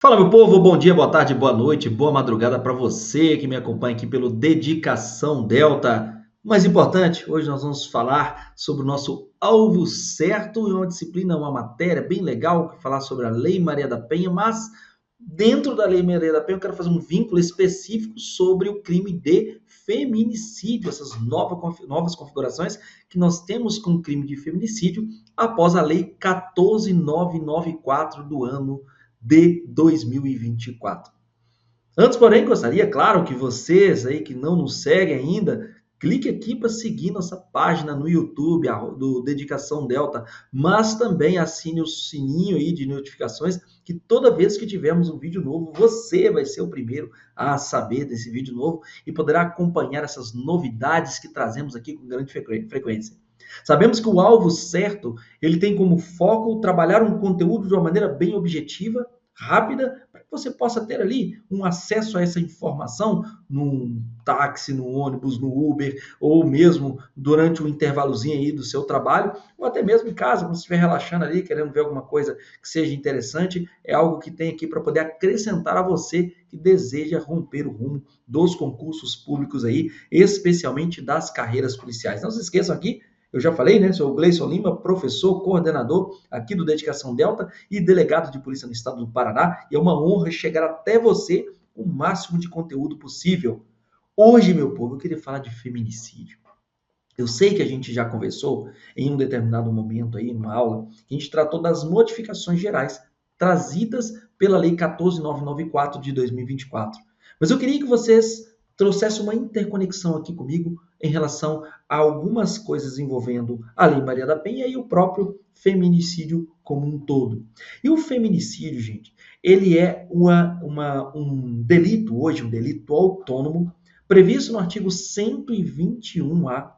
Fala, meu povo, bom dia, boa tarde, boa noite, boa madrugada para você que me acompanha aqui pelo Dedicação Delta. Mais importante, hoje nós vamos falar sobre o nosso alvo certo e uma disciplina, uma matéria bem legal, falar sobre a Lei Maria da Penha, mas dentro da Lei Maria da Penha eu quero fazer um vínculo específico sobre o crime de feminicídio, essas novas configurações que nós temos com o crime de feminicídio após a Lei 14.994 do ano de 2024. Antes, porém, gostaria, claro, que vocês aí que não nos seguem ainda, clique aqui para seguir nossa página no YouTube do Dedicação Delta, mas também assine o sininho aí de notificações, que toda vez que tivermos um vídeo novo, você vai ser o primeiro a saber desse vídeo novo e poderá acompanhar essas novidades que trazemos aqui com grande frequência. Sabemos que o alvo certo, ele tem como foco trabalhar um conteúdo de uma maneira bem objetiva, rápida, para que você possa ter ali um acesso a essa informação num táxi, no ônibus, no Uber, ou mesmo durante um intervalozinho aí do seu trabalho, ou até mesmo em casa, quando você estiver relaxando ali, querendo ver alguma coisa que seja interessante, é algo que tem aqui para poder acrescentar a você que deseja romper o rumo dos concursos públicos aí, especialmente das carreiras policiais. Não se esqueçam aqui, eu já falei, né? Sou o Gleison Lima, professor, coordenador aqui do Dedicação Delta e delegado de polícia no estado do Paraná. E é uma honra chegar até você com o máximo de conteúdo possível. Hoje, meu povo, eu queria falar de feminicídio. Eu sei que a gente já conversou em um determinado momento aí, numa aula, que a gente tratou das modificações gerais trazidas pela Lei 14.994 de 2024. Mas eu queria que vocês trouxessem uma interconexão aqui comigo em relação a algumas coisas envolvendo a Lei Maria da Penha e o próprio feminicídio como um todo. E o feminicídio, gente, ele é um delito hoje, um delito autônomo, previsto no artigo 121A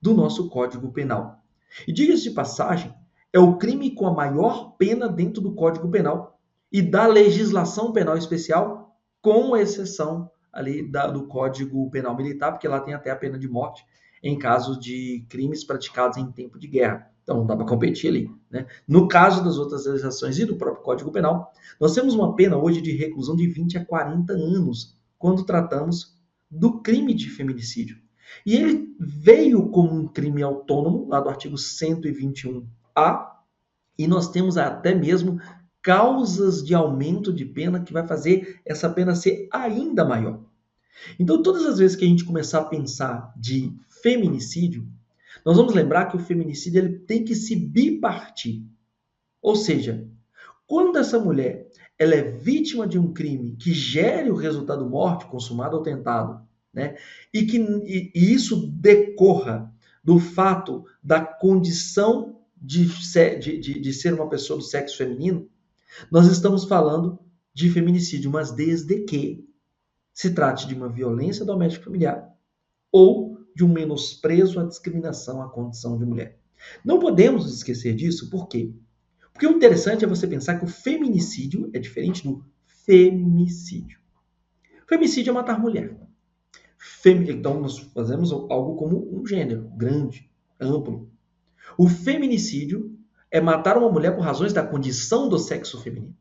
do nosso Código Penal. E diga-se de passagem, é o crime com a maior pena dentro do Código Penal e da legislação penal especial, com exceção ali do Código Penal Militar, porque lá tem até a pena de morte em caso de crimes praticados em tempo de guerra. Então não dá para competir ali. Né? No caso das outras legislações e do próprio Código Penal, nós temos uma pena hoje de reclusão de 20 a 40 anos quando tratamos do crime de feminicídio. E ele veio como um crime autônomo, lá do artigo 121A, e nós temos até mesmo causas de aumento de pena que vai fazer essa pena ser ainda maior. Então, todas as vezes que a gente começar a pensar de feminicídio, nós vamos lembrar que o feminicídio ele tem que se bipartir. Ou seja, quando essa mulher ela é vítima de um crime que gere o resultado morte, consumado ou tentado, né? E isso decorra do fato da condição de ser uma pessoa do sexo feminino, nós estamos falando de feminicídio, mas desde que se trate de uma violência doméstica familiar ou de um menosprezo à discriminação à condição de mulher. Não podemos esquecer disso, por quê? Porque o interessante é você pensar que o feminicídio é diferente do femicídio. Femicídio é matar mulher. Então, nós fazemos algo como um gênero grande, amplo. O feminicídio é matar uma mulher por razões da condição do sexo feminino.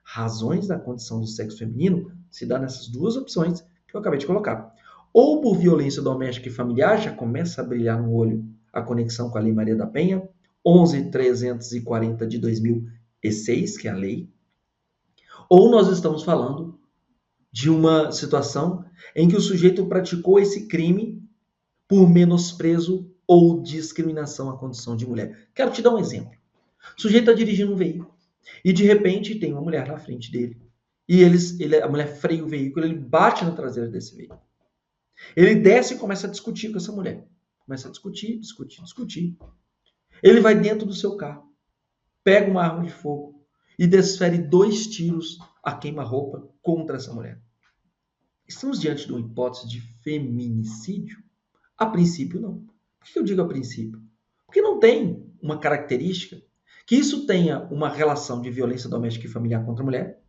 Razões da condição do sexo feminino se dá nessas duas opções que eu acabei de colocar. Ou por violência doméstica e familiar, já começa a brilhar no olho a conexão com a Lei Maria da Penha, 11.340 de 2006, que é a lei. Ou nós estamos falando de uma situação em que o sujeito praticou esse crime por menosprezo ou discriminação à condição de mulher. Quero te dar um exemplo. O sujeito está dirigindo um veículo e de repente tem uma mulher na frente dele. E a mulher freia o veículo, ele bate na traseira desse veículo. Ele desce e começa a discutir com essa mulher. Começa a discutir. Ele vai dentro do seu carro, pega uma arma de fogo e desfere 2 tiros a queima-roupa contra essa mulher. Estamos diante de uma hipótese de feminicídio? A princípio, não. Por que eu digo a princípio? Porque não tem uma característica que isso tenha uma relação de violência doméstica e familiar contra a mulher.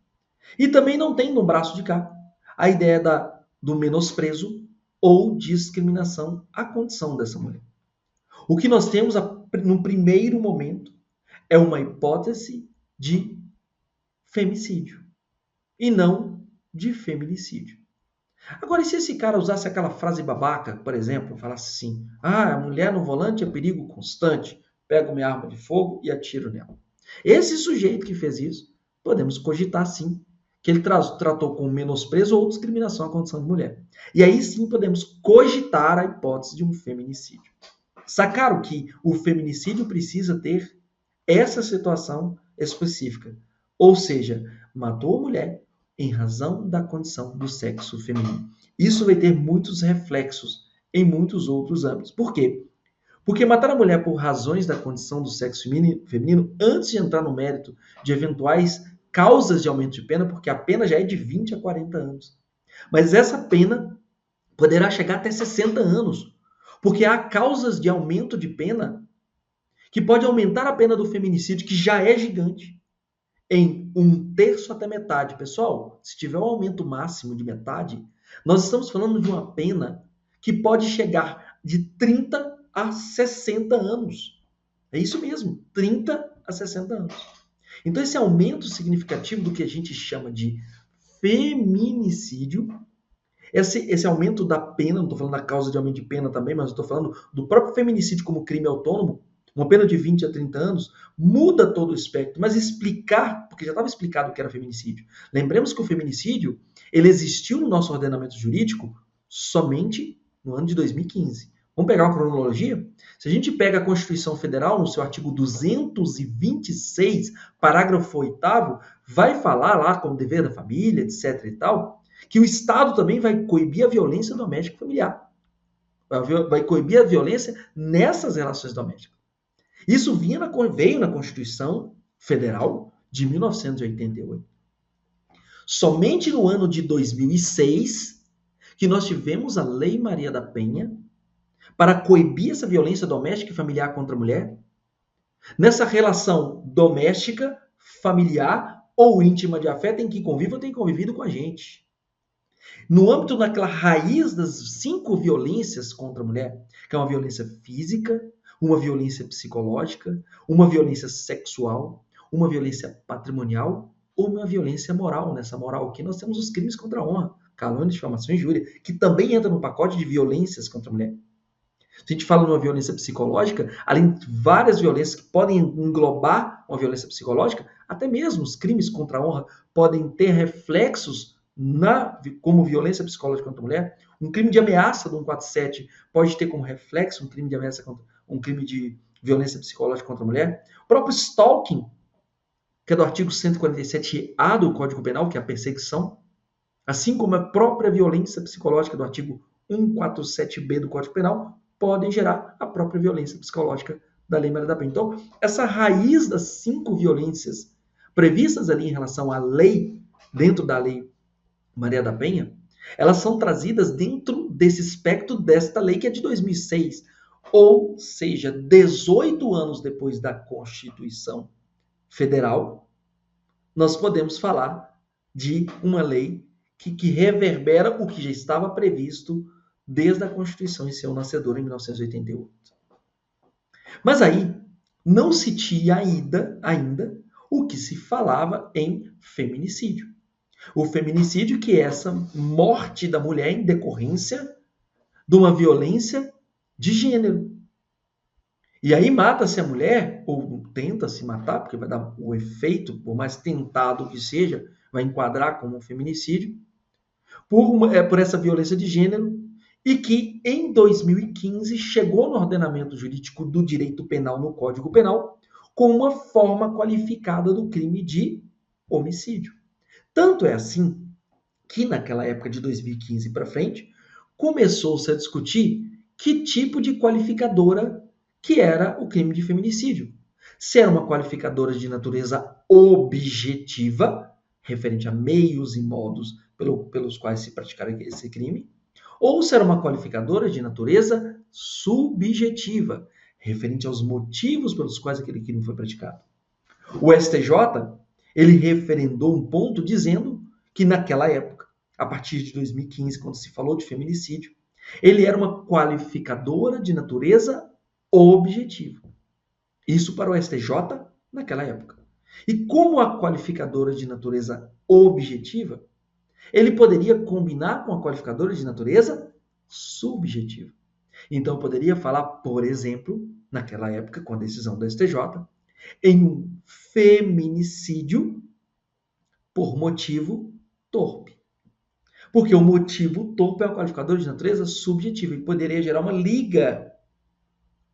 E também não tem no braço de cá a ideia do menosprezo ou discriminação à condição dessa mulher. O que nós temos no primeiro momento é uma hipótese de femicídio. e não de feminicídio. Agora, e se esse cara usasse aquela frase babaca, por exemplo, falasse assim: a mulher no volante é perigo constante, pego minha arma de fogo e atiro nela. Esse sujeito que fez isso, podemos cogitar sim que ele tratou com menosprezo ou discriminação a condição de mulher. E aí sim podemos cogitar a hipótese de um feminicídio. Sacaram que o feminicídio precisa ter essa situação específica. Ou seja, matou a mulher em razão da condição do sexo feminino. Isso vai ter muitos reflexos em muitos outros âmbitos. Por quê? Porque matar a mulher por razões da condição do sexo feminino, antes de entrar no mérito de eventuais causas de aumento de pena, porque a pena já é de 20 a 40 anos. Mas essa pena poderá chegar até 60 anos, porque há causas de aumento de pena que pode aumentar a pena do feminicídio, que já é gigante, em 1/3 até metade. Pessoal, se tiver um aumento máximo de metade, nós estamos falando de uma pena que pode chegar de 30 a 60 anos. É isso mesmo, 30 a 60 anos. Então, esse aumento significativo do que a gente chama de feminicídio, esse aumento da pena, não estou falando da causa de aumento de pena também, mas estou falando do próprio feminicídio como crime autônomo, uma pena de 20 a 30 anos, muda todo o espectro. Mas explicar, porque já estava explicado o que era feminicídio. Lembremos que o feminicídio, ele existiu no nosso ordenamento jurídico somente no ano de 2015. Vamos pegar uma cronologia? Se a gente pega a Constituição Federal, no seu artigo 226, parágrafo 8º, vai falar lá como dever da família, etc e tal, que o Estado também vai coibir a violência doméstica familiar. Vai coibir a violência nessas relações domésticas. Isso veio na Constituição Federal de 1988. Somente no ano de 2006 que nós tivemos a Lei Maria da Penha para coibir essa violência doméstica e familiar contra a mulher, nessa relação doméstica, familiar ou íntima de afeto em que convive ou tem convivido com a gente. No âmbito daquela raiz das 5 violências contra a mulher, que é uma violência física, uma violência psicológica, uma violência sexual, uma violência patrimonial ou uma violência moral. Nessa moral aqui nós temos os crimes contra a honra, calúnia, difamação e injúria, que também entra no pacote de violências contra a mulher. Se a gente fala numa violência psicológica, além de várias violências que podem englobar uma violência psicológica, até mesmo os crimes contra a honra podem ter reflexos como violência psicológica contra a mulher. Um crime de ameaça do 147 pode ter como reflexo um crime de ameaça um crime de violência psicológica contra a mulher. O próprio stalking, que é do artigo 147A do Código Penal, que é a perseguição, assim como a própria violência psicológica do artigo 147B do Código Penal, podem gerar a própria violência psicológica da Lei Maria da Penha. Então, essa raiz das 5 violências previstas ali em relação à lei, dentro da Lei Maria da Penha, elas são trazidas dentro desse espectro desta lei que é de 2006. Ou seja, 18 anos depois da Constituição Federal, nós podemos falar de uma lei que reverbera o que já estava previsto desde a Constituição em seu nascedor, em 1988. Mas aí não se tinha ainda o que se falava em feminicídio. O feminicídio, que é essa morte da mulher em decorrência de uma violência de gênero. E aí mata-se a mulher, ou tenta se matar, porque vai dar o efeito, por mais tentado que seja, vai enquadrar como um feminicídio, por essa violência de gênero, e que em 2015 chegou no ordenamento jurídico do direito penal, no Código Penal, com uma forma qualificada do crime de homicídio. Tanto é assim que naquela época de 2015 para frente, começou-se a discutir que tipo de qualificadora que era o crime de feminicídio. Se era uma qualificadora de natureza objetiva, referente a meios e modos pelos quais se praticaram esse crime, ou se era uma qualificadora de natureza subjetiva, referente aos motivos pelos quais aquele crime foi praticado. O STJ, ele referendou um ponto dizendo que naquela época, a partir de 2015, quando se falou de feminicídio, ele era uma qualificadora de natureza objetiva. Isso para o STJ naquela época. E como a qualificadora de natureza objetiva, ele poderia combinar com a qualificadora de natureza subjetiva. Então, eu poderia falar, por exemplo, naquela época, com a decisão do STJ, em um feminicídio por motivo torpe. Porque o motivo torpe é um qualificador de natureza subjetiva. Ele poderia gerar uma liga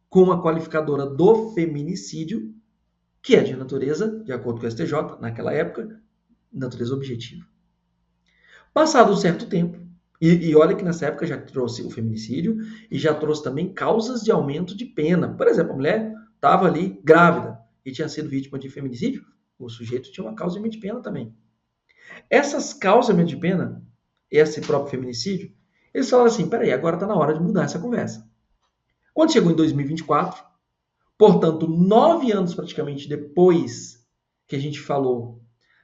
com a qualificadora do feminicídio, que é de natureza, de acordo com o STJ, naquela época, natureza objetiva. Passado um certo tempo, e olha que nessa época já trouxe o feminicídio e já trouxe também causas de aumento de pena. Por exemplo, a mulher estava ali grávida e tinha sido vítima de feminicídio, o sujeito tinha uma causa de aumento de pena também. Essas causas de aumento de pena, esse próprio feminicídio, eles falaram assim, peraí, agora está na hora de mudar essa conversa. Quando chegou em 2024, portanto, 9 anos praticamente depois que a gente falou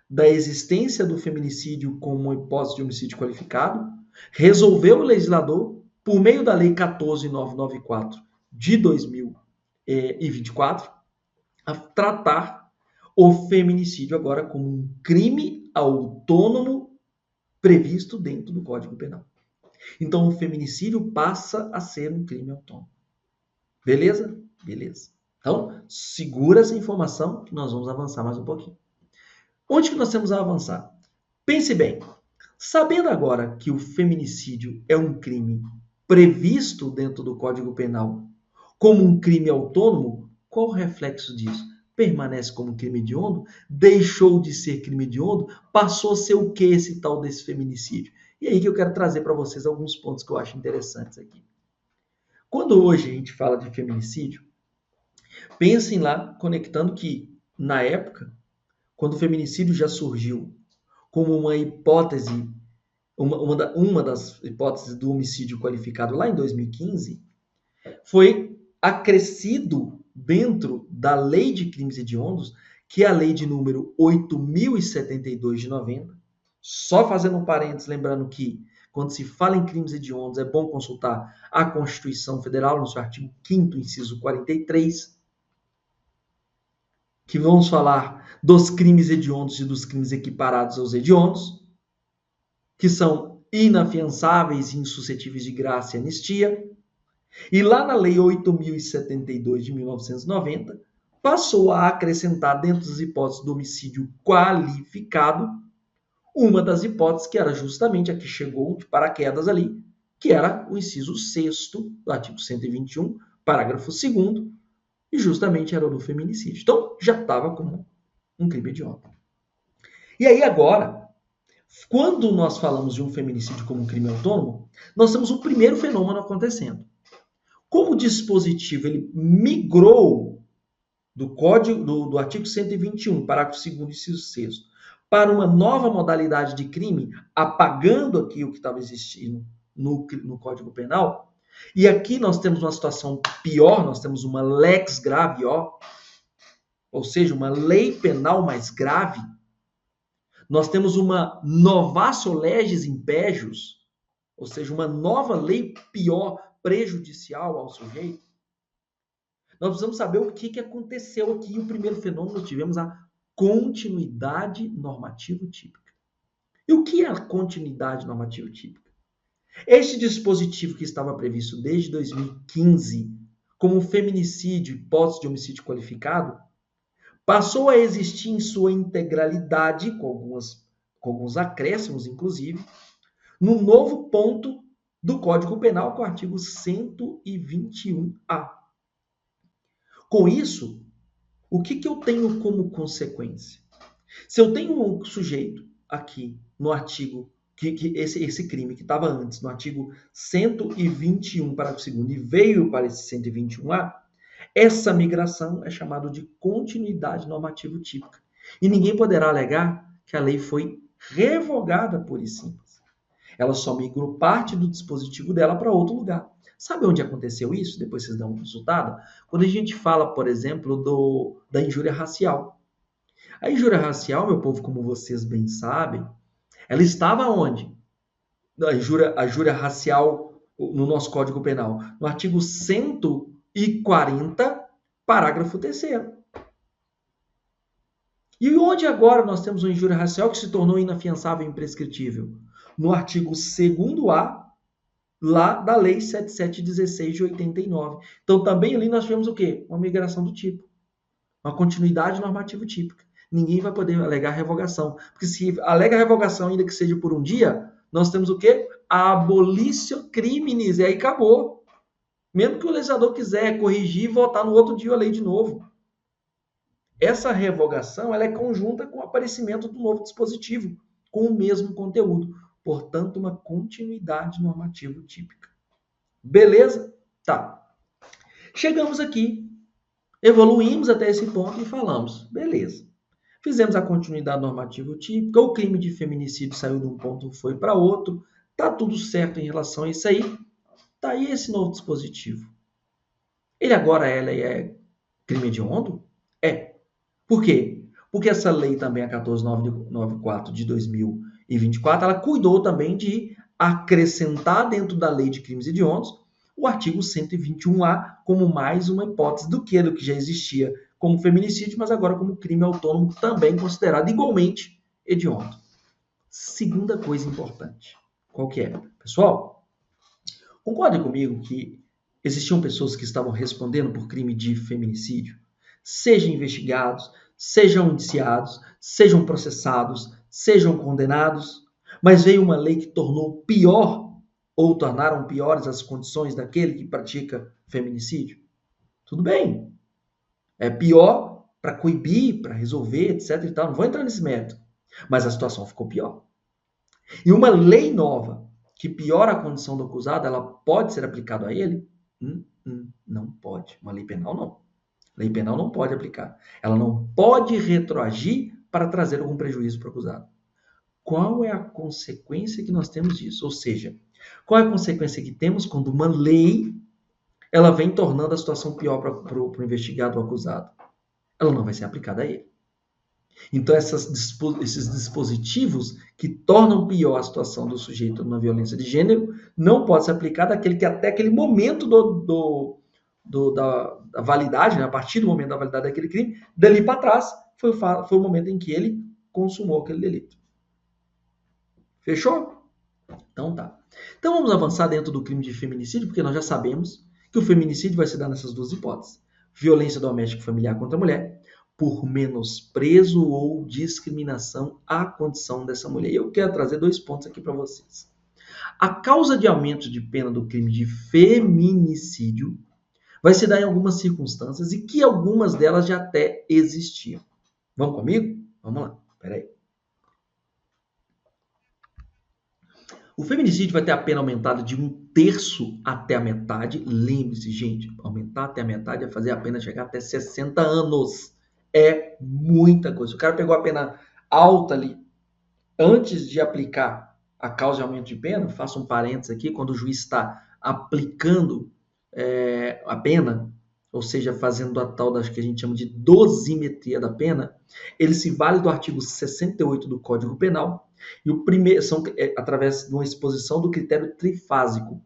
da existência do feminicídio como uma hipótese de homicídio qualificado, resolveu o legislador, por meio da Lei 14.994 de 2024, a tratar o feminicídio agora como um crime autônomo previsto dentro do Código Penal. Então, o feminicídio passa a ser um crime autônomo. Beleza? Beleza. Então, segura essa informação que nós vamos avançar mais um pouquinho. Onde que nós temos a avançar? Pense bem. Sabendo agora que o feminicídio é um crime previsto dentro do Código Penal como um crime autônomo, qual o reflexo disso? Permanece como crime hediondo? Deixou de ser crime hediondo? Passou a ser o que esse tal desse feminicídio? E aí que eu quero trazer para vocês alguns pontos que eu acho interessantes aqui. Quando hoje a gente fala de feminicídio, pensem lá, conectando que, na época, quando o feminicídio já surgiu como uma hipótese, uma das hipóteses do homicídio qualificado lá em 2015, foi acrescido dentro da Lei de Crimes Hediondos, que é a lei de número 8.072 de 90. Só fazendo um parênteses, lembrando que quando se fala em crimes hediondos, é bom consultar a Constituição Federal, no seu artigo 5º, inciso 43, que vamos falar dos crimes hediondos e dos crimes equiparados aos hediondos, que são inafiançáveis e insuscetíveis de graça e anistia. E lá na Lei 8.072 de 1990, passou a acrescentar dentro das hipóteses do homicídio qualificado, uma das hipóteses que era justamente a que chegou de paraquedas ali, que era o inciso 6º do artigo 121, parágrafo 2º, e justamente era o do feminicídio. Então, já estava como um crime hediondo. E aí agora, quando nós falamos de um feminicídio como um crime autônomo, nós temos o primeiro fenômeno acontecendo. Como o dispositivo ele migrou do código do artigo 121, parágrafo 2º, inciso 6º, para uma nova modalidade de crime, apagando aqui o que estava existindo no Código Penal, e aqui nós temos uma situação pior, nós temos uma lex gravior, ou seja, uma lei penal mais grave. Nós temos uma novatio legis impégios, ou seja, uma nova lei pior, prejudicial ao sujeito. Nós precisamos saber o que aconteceu aqui. O primeiro fenômeno, nós tivemos a continuidade normativa típica. E o que é a continuidade normativa típica? Este dispositivo que estava previsto desde 2015 como feminicídio, hipótese de homicídio qualificado, passou a existir em sua integralidade, com alguns acréscimos, inclusive, no novo ponto do Código Penal, com o artigo 121A. Com isso, o que eu tenho como consequência? Se eu tenho um sujeito aqui no artigo, esse crime que estava antes, no artigo 121, parágrafo 2º, e veio para esse 121A, essa migração é chamada de continuidade normativa típica. E ninguém poderá alegar que a lei foi revogada por e simples. Ela só migrou parte do dispositivo dela para outro lugar. Sabe onde aconteceu isso? Depois vocês dão uma consultada. Quando a gente fala, por exemplo, da injúria racial. A injúria racial, meu povo, como vocês bem sabem, ela estava onde? A injúria racial no nosso Código Penal. No artigo 140, parágrafo 3º. E onde agora nós temos uma injúria racial que se tornou inafiançável e imprescritível? No artigo 2º-A, lá da Lei 7716 de 89. Então, também ali nós tivemos o quê? Uma migração do tipo. Uma continuidade normativa típica. Ninguém vai poder alegar revogação. Porque se alega revogação, ainda que seja por um dia, nós temos o quê? A abolitio criminis. E aí acabou. Mesmo que o legislador quiser corrigir e votar no outro dia a lei de novo. Essa revogação ela é conjunta com o aparecimento do novo dispositivo, com o mesmo conteúdo. Portanto, uma continuidade normativa típica. Beleza? Tá. Chegamos aqui, evoluímos até esse ponto e falamos. Beleza. Fizemos a continuidade normativa típica, o crime de feminicídio saiu de um ponto e foi para outro. Tá tudo certo em relação a isso aí. Tá aí esse novo dispositivo. Ele agora é crime hediondo? É. Por quê? Porque essa lei também, a 14994 de 2024, ela cuidou também de acrescentar dentro da lei de crimes hediondos o artigo 121A como mais uma hipótese do que já existia como feminicídio, mas agora como crime autônomo também considerado igualmente hediondo. Segunda coisa importante. Qual que é? Pessoal, concordem comigo que existiam pessoas que estavam respondendo por crime de feminicídio? Sejam investigados, sejam indiciados, sejam processados, sejam condenados, mas veio uma lei que tornou pior ou tornaram piores as condições daquele que pratica feminicídio? Tudo bem. É pior para coibir, para resolver, etc. e tal. Não vou entrar nesse mérito. Mas a situação ficou pior. E uma lei nova que piora a condição do acusado, ela pode ser aplicada a ele? Não pode. Uma lei penal não. Lei penal não pode aplicar. Ela não pode retroagir para trazer algum prejuízo para o acusado. Qual é a consequência que nós temos disso? Ou seja, qual é a consequência que temos quando uma lei ela vem tornando a situação pior para o investigado ou acusado? Ela não vai ser aplicada a ele. Então, esses dispositivos que tornam pior a situação do sujeito na violência de gênero não pode ser aplicado àquele que até aquele momento da validade, né? A partir do momento da validade daquele crime, dali para trás foi o momento em que ele consumou aquele delito. Fechou? Então tá. Então vamos avançar dentro do crime de feminicídio, porque nós já sabemos que o feminicídio vai se dar nessas duas hipóteses. Violência doméstica e familiar contra a mulher, por menosprezo ou discriminação à condição dessa mulher. E eu quero trazer 2 pontos aqui para vocês. A causa de aumento de pena do crime de feminicídio vai se dar em algumas circunstâncias e que algumas delas já até existiam. Vamos comigo? Vamos lá. Peraí. O feminicídio vai ter a pena aumentada de 1/3 até a metade. Lembre-se, gente, aumentar até a metade é fazer a pena chegar até 60 anos. É muita coisa. O cara pegou a pena alta ali antes de aplicar a causa de aumento de pena. Faço um parênteses aqui, quando o juiz está aplicando a pena, ou seja, fazendo a tal das que a gente chama de dosimetria da pena, ele se vale do artigo 68 do Código Penal, e o primeiro através de uma exposição do critério trifásico.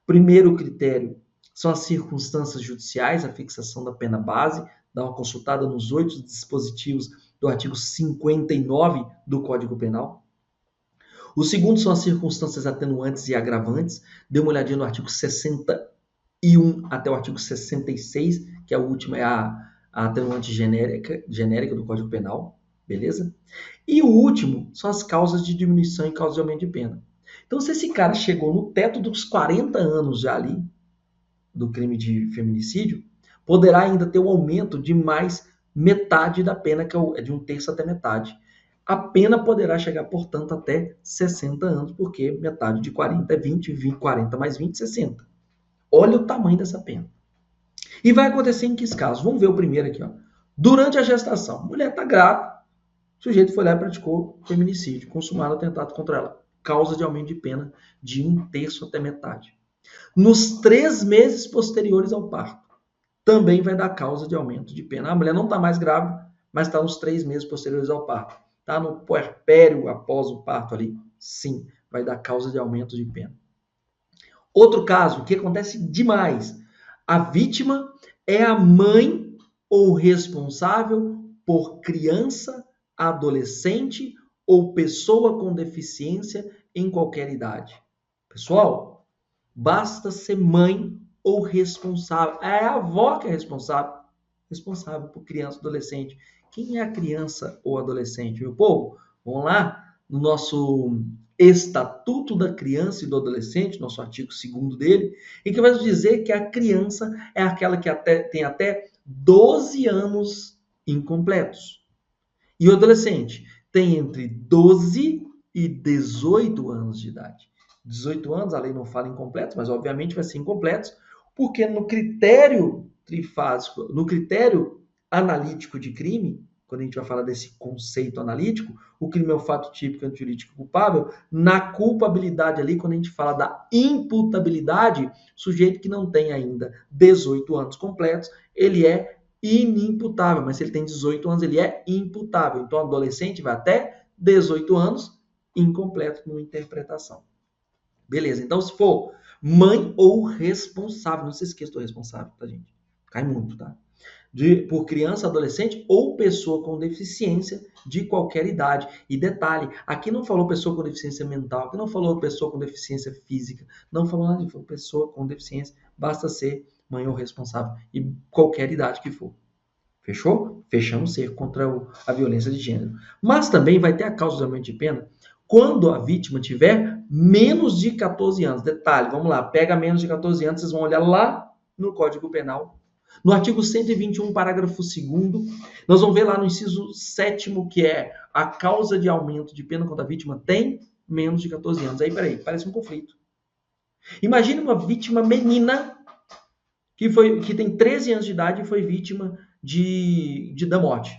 Primeiro critério são as circunstâncias judiciais, a fixação da pena base, dá uma consultada nos 8 dispositivos do artigo 59 do Código Penal. O segundo são as circunstâncias atenuantes e agravantes, dê uma olhadinha no artigo 61 até o artigo 66, que a última é a atenuante genérica do Código Penal, beleza? E o último são as causas de diminuição e causas de aumento de pena. Então, se esse cara chegou no teto dos 40 anos já ali, do crime de feminicídio, poderá ainda ter um aumento de mais metade da pena, que é de 1/3 até metade. A pena poderá chegar, portanto, até 60 anos, porque metade de 40 é 20, 40 mais 20, 60. Olha o tamanho dessa pena. E vai acontecer em que casos? Vamos ver o primeiro aqui. Ó. Durante a gestação, a mulher está grávida, o sujeito foi lá e praticou feminicídio, consumado atentado contra ela. Causa de aumento de pena de 1/3 até metade. Nos 3 meses posteriores ao parto, também vai dar causa de aumento de pena. A mulher não está mais grávida, mas está nos 3 meses posteriores ao parto. Está no puerpério após o parto ali. Sim, vai dar causa de aumento de pena. Outro caso, que acontece demais. A vítima é a mãe ou responsável por criança adolescente ou pessoa com deficiência em qualquer idade? Pessoal, basta ser mãe ou responsável. É a avó que é responsável por criança e adolescente. Quem é a criança ou adolescente, meu povo? Vamos lá no nosso Estatuto da Criança e do Adolescente, nosso artigo 2º dele, e que vai nos dizer que a criança é aquela que tem até 12 anos incompletos. E o adolescente tem entre 12 e 18 anos de idade. 18 anos, a lei não fala incompletos, mas obviamente vai ser incompletos, porque no critério trifásico, no critério analítico de crime, quando a gente vai falar desse conceito analítico, o crime é o fato típico antijurídico culpável, na culpabilidade ali, quando a gente fala da imputabilidade, sujeito que não tem ainda 18 anos completos, ele é inimputável, mas se ele tem 18 anos, ele é imputável. Então, o adolescente vai até 18 anos, incompleto numa interpretação. Beleza, então se for mãe ou responsável, não se esqueça do responsável, tá, gente? Cai muito, tá? Por criança, adolescente ou pessoa com deficiência de qualquer idade. E detalhe, aqui não falou pessoa com deficiência mental, aqui não falou pessoa com deficiência física, não falou nada de pessoa com deficiência, basta ser mãe ou responsável, e qualquer idade que for. Fechou? Fechamos ser contra a violência de gênero. Mas também vai ter a causa de aumento de pena quando a vítima tiver menos de 14 anos. Detalhe, vamos lá, pega menos de 14 anos, vocês vão olhar lá no Código Penal. No artigo 121, parágrafo 2º, nós vamos ver lá no inciso 7º, que é a causa de aumento de pena quando a vítima tem menos de 14 anos. Aí, peraí, parece um conflito. Imagine uma vítima menina que tem 13 anos de idade e foi vítima da morte.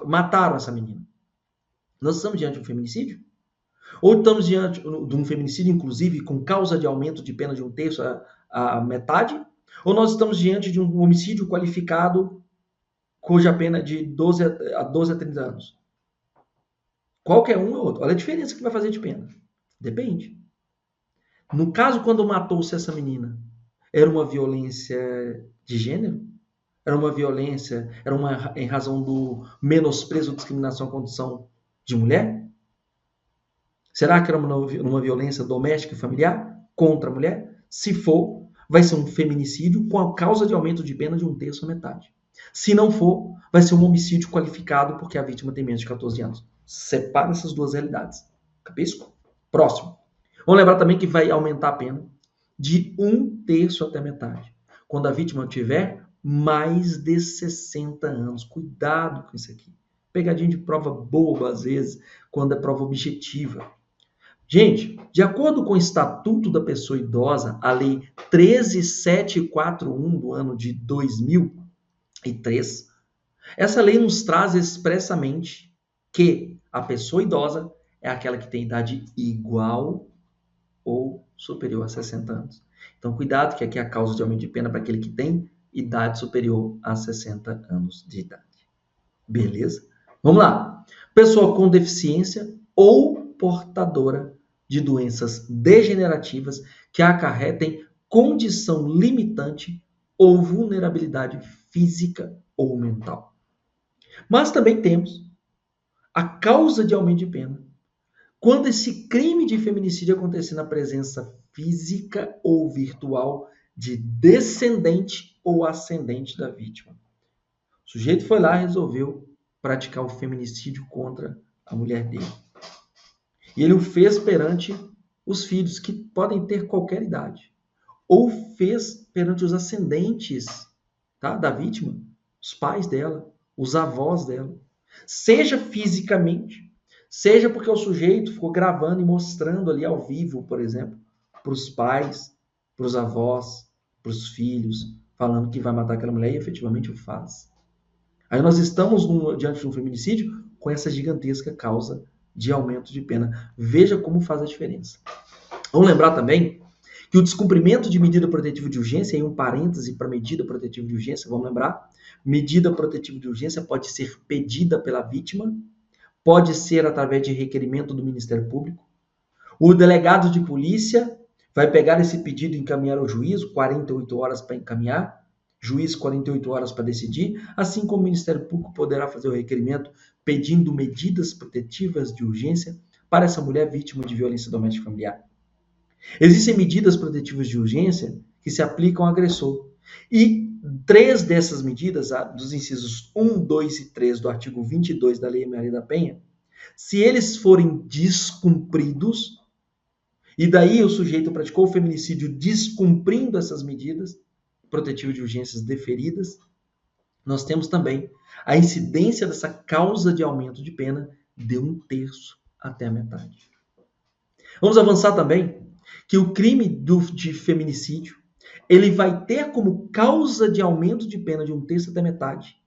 Mataram essa menina. Nós estamos diante de um feminicídio? Ou estamos diante de um feminicídio, inclusive, com causa de aumento de pena de 1/3 a metade? Ou nós estamos diante de um homicídio qualificado cuja pena é de 12 a 30 anos? Qualquer um ou outro. Olha a diferença que vai fazer de pena. Depende. No caso, quando matou-se essa menina, era uma violência de gênero? Era uma violência, em razão do menosprezo ou discriminação à condição de mulher? Será que era uma violência doméstica e familiar contra a mulher? Se for, vai ser um feminicídio com a causa de aumento de pena de 1/3 a metade. Se não for, vai ser um homicídio qualificado porque a vítima tem menos de 14 anos. Separa essas duas realidades. Capisco? Próximo. Vamos lembrar também que vai aumentar a pena de 1/3 até metade. Quando a vítima tiver mais de 60 anos. Cuidado com isso aqui. Pegadinha de prova boba, às vezes, quando é prova objetiva. Gente, de acordo com o Estatuto da Pessoa Idosa, a Lei 13.741 do ano de 2003, essa lei nos traz expressamente que a pessoa idosa é aquela que tem idade igual ou superior a 60 anos. Então, cuidado, que aqui é a causa de aumento de pena para aquele que tem idade superior a 60 anos de idade. Beleza? Vamos lá. Pessoa com deficiência ou portadora de doenças degenerativas que acarretem condição limitante ou vulnerabilidade física ou mental. Mas também temos a causa de aumento de pena quando esse crime de feminicídio acontecer na presença física ou virtual de descendente ou ascendente da vítima. O sujeito foi lá e resolveu praticar o feminicídio contra a mulher dele. E ele o fez perante os filhos, que podem ter qualquer idade. Ou fez perante os ascendentes, tá, da vítima, os pais dela, os avós dela. Seja fisicamente, seja porque o sujeito ficou gravando e mostrando ali ao vivo, por exemplo, para os pais, para os avós, para os filhos, falando que vai matar aquela mulher e efetivamente o faz. Aí nós estamos diante de um feminicídio com essa gigantesca causa de aumento de pena. Veja como faz a diferença. Vamos lembrar também que o descumprimento de medida protetiva de urgência, aí um parêntese para medida protetiva de urgência, vamos lembrar, medida protetiva de urgência pode ser pedida pela vítima, pode ser através de requerimento do Ministério Público. O delegado de polícia vai pegar esse pedido e encaminhar ao juiz, 48 horas para encaminhar, juiz 48 horas para decidir, assim como o Ministério Público poderá fazer o requerimento pedindo medidas protetivas de urgência para essa mulher vítima de violência doméstica familiar. Existem medidas protetivas de urgência que se aplicam ao agressor. E 3 dessas medidas, dos incisos 1, 2 e 3 do artigo 22 da Lei Maria da Penha, se eles forem descumpridos, e daí o sujeito praticou o feminicídio descumprindo essas medidas protetivas de urgências deferidas, nós temos também a incidência dessa causa de aumento de pena de 1/3 até a metade. Vamos avançar também que o crime de feminicídio ele vai ter como causa de aumento de pena de 1/3 até metade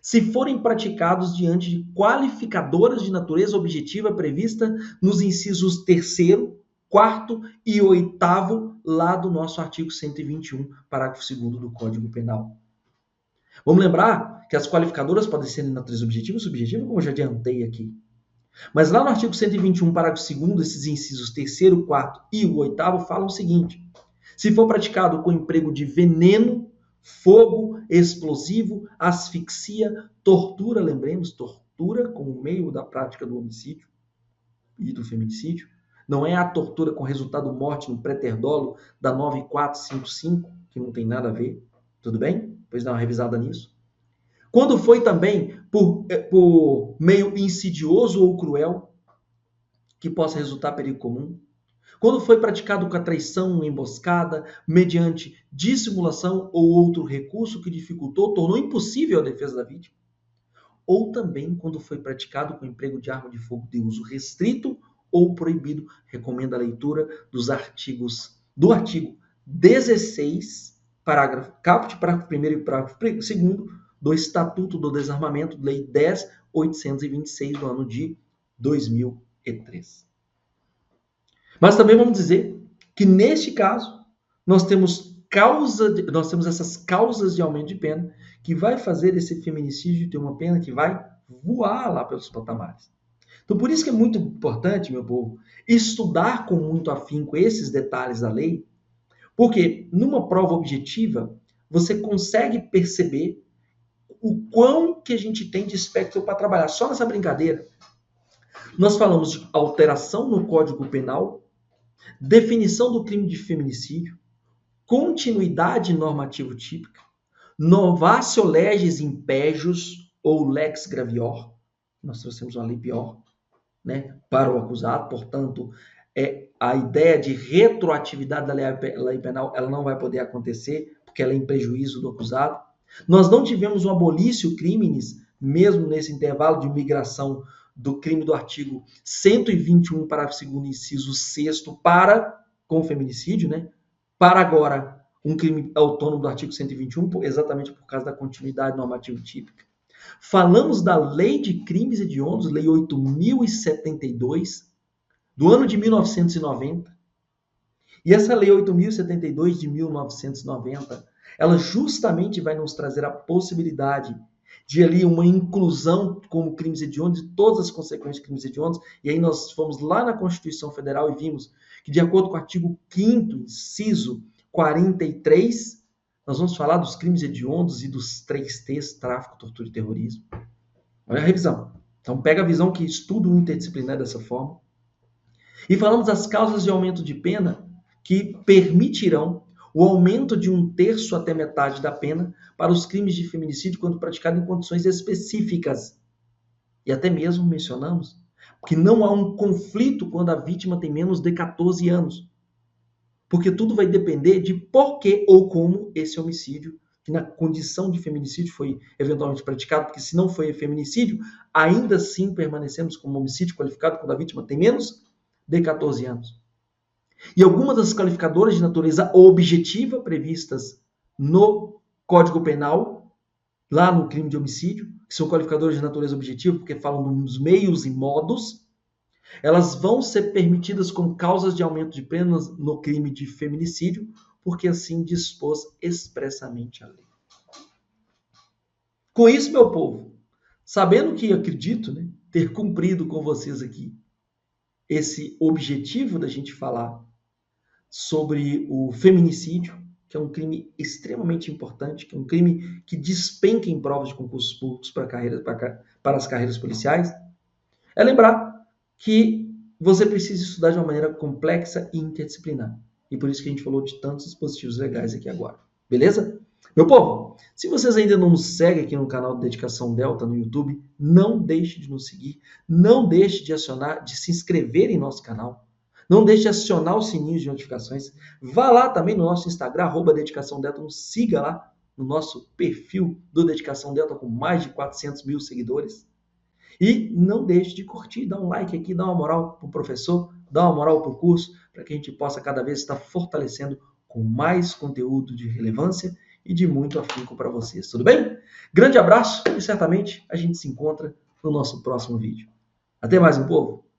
se forem praticados diante de qualificadoras de natureza objetiva prevista nos incisos 3º, 4º e 8º lá do nosso artigo 121, parágrafo 2º do Código Penal. Vamos lembrar que as qualificadoras podem ser de natureza objetiva ou subjetiva, como eu já adiantei aqui. Mas lá no artigo 121, parágrafo 2º, esses incisos 3º, 4º e o 8º falam o seguinte: se for praticado com emprego de veneno, fogo, explosivo, asfixia, tortura, lembremos, tortura como meio da prática do homicídio e do feminicídio, não é a tortura com resultado morte no pré-terdolo da 9455, que não tem nada a ver, tudo bem? Depois dá uma revisada nisso. Quando foi também por meio insidioso ou cruel, que possa resultar perigo comum. Quando foi praticado com a traição, emboscada, mediante dissimulação ou outro recurso que dificultou, tornou impossível a defesa da vítima. Ou também quando foi praticado com emprego de arma de fogo de uso restrito ou proibido. Recomendo a leitura do artigo 16, caput, parágrafo 1º e parágrafo 2º do Estatuto do Desarmamento, Lei 10.826 do ano de 2003. Mas também vamos dizer que, neste caso, nós temos essas causas de aumento de pena que vai fazer esse feminicídio ter uma pena que vai voar lá pelos patamares. Então, por isso que é muito importante, meu povo, estudar com muito afinco esses detalhes da lei, porque numa prova objetiva, você consegue perceber o quão que a gente tem de espectro para trabalhar. Só nessa brincadeira, nós falamos de alteração no Código Penal, definição do crime de feminicídio, continuidade normativo típica, novatio legis impejus ou lex gravior, nós trouxemos uma lei pior, né, para o acusado, portanto, a ideia de retroatividade da lei penal ela não vai poder acontecer, porque ela é em prejuízo do acusado. Nós não tivemos um abolício criminis, mesmo nesse intervalo de migração do crime do artigo 121, parágrafo 2º, inciso 6º, com o feminicídio, né? Para agora, um crime autônomo do artigo 121, exatamente por causa da continuidade normativa típica. Falamos da Lei de Crimes Hediondos, Lei 8.072, do ano de 1990. E essa Lei 8.072 de 1990, ela justamente vai nos trazer a possibilidade de ali uma inclusão como crimes hediondos e todas as consequências de crimes hediondos. E aí nós fomos lá na Constituição Federal e vimos que, de acordo com o artigo 5º, inciso 43, nós vamos falar dos crimes hediondos e dos 3 T's, tráfico, tortura e terrorismo. Olha a revisão. Então pega a visão que estudo interdisciplinar dessa forma. E falamos das causas de aumento de pena que permitirão o aumento de 1/3 até metade da pena para os crimes de feminicídio quando praticado em condições específicas. E até mesmo mencionamos que não há um conflito quando a vítima tem menos de 14 anos. Porque tudo vai depender de por que ou como esse homicídio, que na condição de feminicídio foi eventualmente praticado, porque se não foi feminicídio, ainda assim permanecemos como homicídio qualificado quando a vítima tem menos de 14 anos. E algumas das qualificadoras de natureza objetiva previstas no Código Penal, lá no crime de homicídio, que são qualificadoras de natureza objetiva porque falam dos meios e modos, elas vão ser permitidas como causas de aumento de penas no crime de feminicídio, porque assim dispôs expressamente a lei. Com isso, meu povo, sabendo que acredito, né, ter cumprido com vocês aqui esse objetivo da gente falar sobre o feminicídio, que é um crime extremamente importante, que é um crime que despenca em provas de concursos públicos para as carreiras policiais, é lembrar que você precisa estudar de uma maneira complexa e interdisciplinar. E por isso que a gente falou de tantos dispositivos legais aqui agora. Beleza? Meu povo, se vocês ainda não nos seguem aqui no canal do Dedicação Delta no YouTube, não deixe de nos seguir, não deixe de se inscrever em nosso canal, não deixe de acionar o sininho de notificações. Vá lá também no nosso Instagram, @Dedicação Delta, nos siga lá no nosso perfil do Dedicação Delta com mais de 400 mil seguidores. E não deixe de curtir, dar um like aqui, dar uma moral para o professor, dar uma moral para o curso, para que a gente possa cada vez estar fortalecendo com mais conteúdo de relevância e de muito afinco para vocês. Tudo bem? Grande abraço e certamente a gente se encontra no nosso próximo vídeo. Até mais, meu povo!